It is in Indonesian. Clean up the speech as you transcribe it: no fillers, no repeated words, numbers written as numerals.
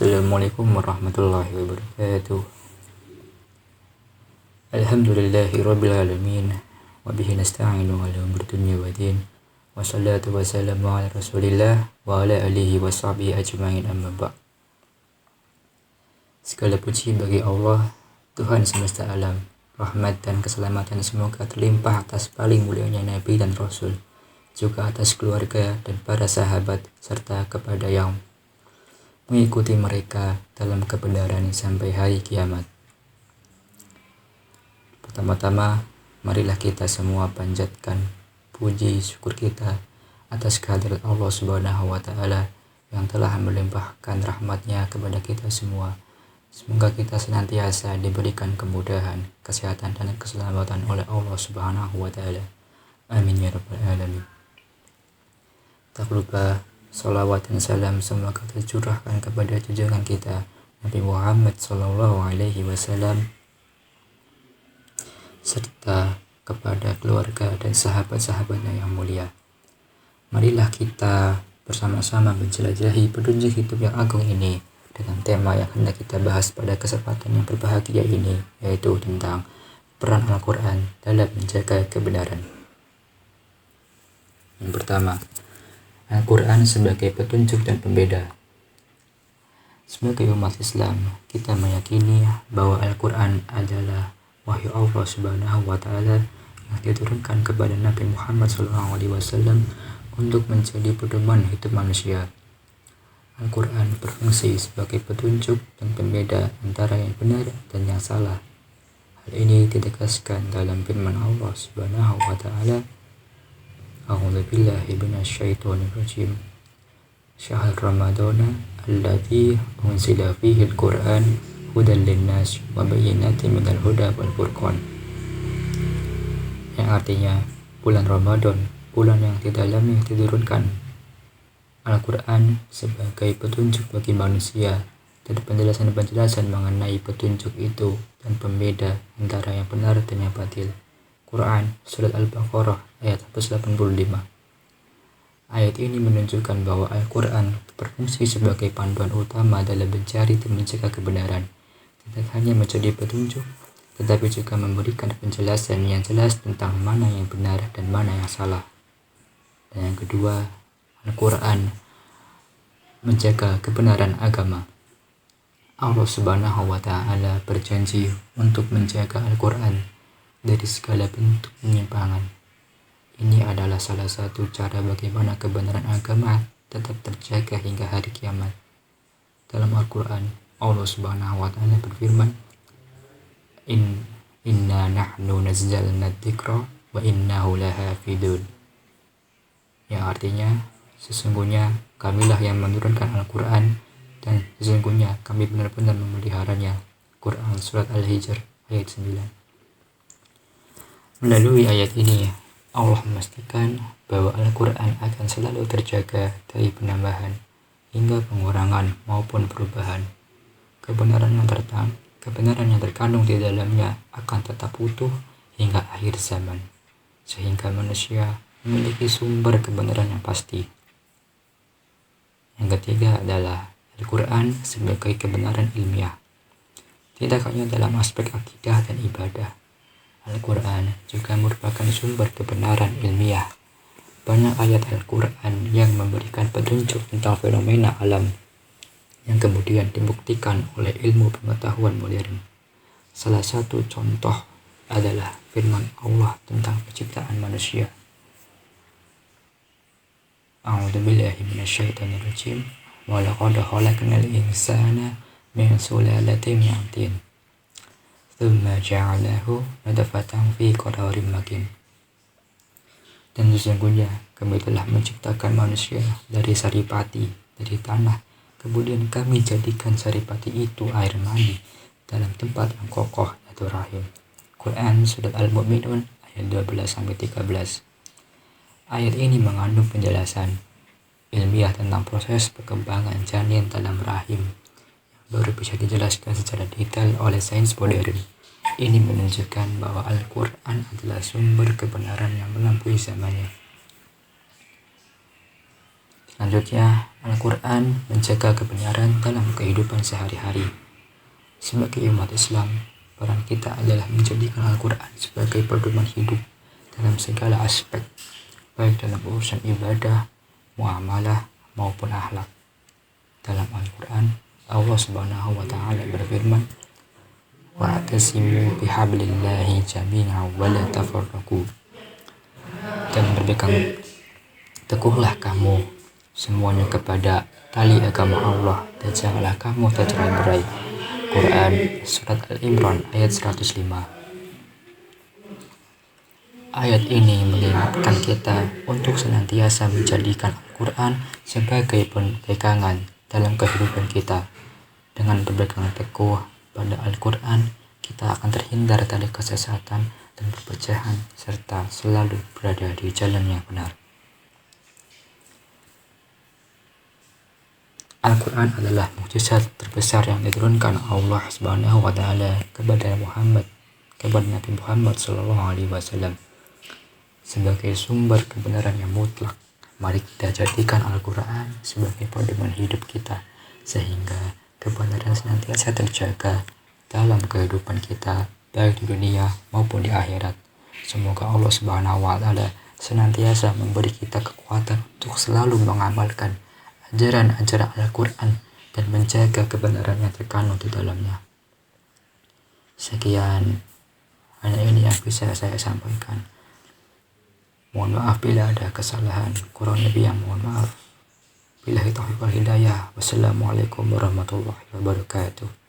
Assalamualaikum warahmatullahi wabarakatuh. Alhamdulillahirabbil alamin wa bihi nasta'inu ala umuri dunya waddin. Wassalatu wassalamu ala Rasulillah wa ala alihi wa sahbihi ajmain, amma ba'd. Segala puji bagi Allah, Tuhan semesta alam. Rahmat dan keselamatan semoga terlimpah atas paling mulianya Nabi dan Rasul, juga atas keluarga dan para sahabat, serta kepada yang mengikuti mereka dalam kebenaran sampai hari kiamat. Pertama-tama, marilah kita semua panjatkan puji syukur kita atas kehadirat Allah Subhanahu wa Ta'ala yang telah melimpahkan rahmatnya kepada kita semua. Semoga kita senantiasa diberikan kemudahan, kesehatan, dan keselamatan oleh Allah Subhanahu wa Ta'ala. Amin ya rabbal alamin. Tak lupa salawat dan salam semoga tercurahkan kepada junjungan kita Nabi Muhammad SAW, serta kepada keluarga dan sahabat-sahabatnya yang mulia. Marilah kita bersama-sama menjelajahi petunjuk hidup yang agung ini dengan tema yang hendak kita bahas pada kesempatan yang berbahagia ini, yaitu tentang peran Al-Quran dalam menjaga kebenaran. Yang pertama, Al-Quran sebagai petunjuk dan pembeda. Sebagai umat Islam, kita meyakini bahwa Al-Quran adalah wahyu Allah Subhanahu wa Ta'ala yang diturunkan kepada Nabi Muhammad SAW untuk menjadi pedoman hidup manusia. Al-Quran berfungsi sebagai petunjuk dan pembeda antara yang benar dan yang salah. Hal ini ditegaskan dalam firman Allah Subhanahu wa Ta'ala, A'udzu billahi minasyaitonir rajim. Syahr Ramadana alladzi unzila fihi al-Qur'an hudan linnas wa bayyinatin minal huda wal furqan. Yang artinya bulan Ramadan, bulan yang di dalamnya diturunkan Al-Quran sebagai petunjuk bagi manusia dan penjelasan-penjelasan mengenai petunjuk itu dan pembeda antara yang benar dan yang batil. Quran Surat Al-Baqarah ayat 185. Ayat ini menunjukkan bahwa Al-Quran berfungsi sebagai panduan utama dalam mencari dan menjaga kebenaran. Tidak hanya menjadi petunjuk, tetapi juga memberikan penjelasan yang jelas tentang mana yang benar dan mana yang salah. Dan yang kedua, Al-Quran menjaga kebenaran agama. Allah Subhanahu wa Ta'ala berjanji untuk menjaga Al-Quran dari segala bentuk penyimpangan. Ini adalah salah satu cara bagaimana kebenaran agama tetap terjaga hingga hari kiamat. Dalam Al-Quran, Allah Subhanahu wa Ta'ala berfirman, Inna nahnu nazzalna dzikra wa innahu lahafidun. Yang artinya, sesungguhnya kamilah yang menurunkan Al-Quran dan sesungguhnya kami benar-benar memeliharanya. Quran Surat Al-Hijr ayat 9. Melalui ayat ini, Allah memastikan bahwa Al-Quran akan selalu terjaga dari penambahan hingga pengurangan maupun perubahan. Kebenaran yang terkandung di dalamnya akan tetap utuh hingga akhir zaman, sehingga manusia memiliki sumber kebenaran yang pasti. Yang ketiga adalah Al-Quran sebagai kebenaran ilmiah. Tidak hanya dalam aspek akidah dan ibadah, Al-Quran juga merupakan sumber kebenaran ilmiah. Banyak ayat Al-Quran yang memberikan petunjuk tentang fenomena alam yang kemudian dibuktikan oleh ilmu pengetahuan modern. Salah satu contoh adalah firman Allah tentang penciptaan manusia. A'udzu billahi minasyaitonir rajim. Wa laqad khalaqnal insana min sulalatin min tin. Tsumma ja'alnahu nutfatan fi qararin makin. Dan sesungguhnya kami telah menciptakan manusia dari saripati, dari tanah. Kemudian kami jadikan saripati itu air mani dalam tempat yang kokoh, yaitu rahim. Quran Surat Al-Mu'minun ayat 12-13. Ayat ini mengandung penjelasan ilmiah tentang proses perkembangan janin dalam rahim yang baru bisa dijelaskan secara detail oleh sains modern. Ini menunjukkan bahwa Al-Quran adalah sumber kebenaran yang melampaui zamannya. Selanjutnya, Al-Quran menjaga kebenaran dalam kehidupan sehari-hari. Sebagai umat Islam, peran kita adalah menjadikan Al-Quran sebagai pedoman hidup dalam segala aspek, baik dalam urusan ibadah, muamalah, maupun akhlak. Dalam Al-Quran, Allah Subhanahu wa Ta'ala berfirman, "Wa'tasimu bihablillahi jami'an wa la tafarraqu." Dan berpegang teguhlah kamu semuanya kepada tali agama Allah dan janganlah kamu tercerai-berai. Quran Surat Al-Imran ayat 105. Ayat ini mengingatkan kita untuk senantiasa menjadikan Al-Quran sebagai pegangan dalam kehidupan kita. Dengan berpegang teguh pada Al-Quran, kita akan terhindar dari kesesatan dan perpecahan serta selalu berada di jalan yang benar. Al-Quran adalah mukjizat terbesar yang diturunkan Allah Subhanahu wa Ta'ala kepada Nabi Muhammad SAW sebagai sumber kebenaran yang mutlak. Mari kita jadikan Al-Quran sebagai pedoman hidup kita sehingga kebenaran senantiasa terjaga dalam kehidupan kita baik di dunia maupun di akhirat. Semoga Allah Subhanahu wa Ta'ala senantiasa memberi kita kekuatan untuk selalu mengamalkan ajaran-ajaran Al-Quran dan menjaga kebenaran yang terkandung di dalamnya. Sekian, hanya ini yang bisa saya sampaikan. Mohon maaf bila ada kesalahan, kurang lebih yang mohon maaf. Billahi taufiq wal hidayah. Wassalamualaikum warahmatullahi wabarakatuh.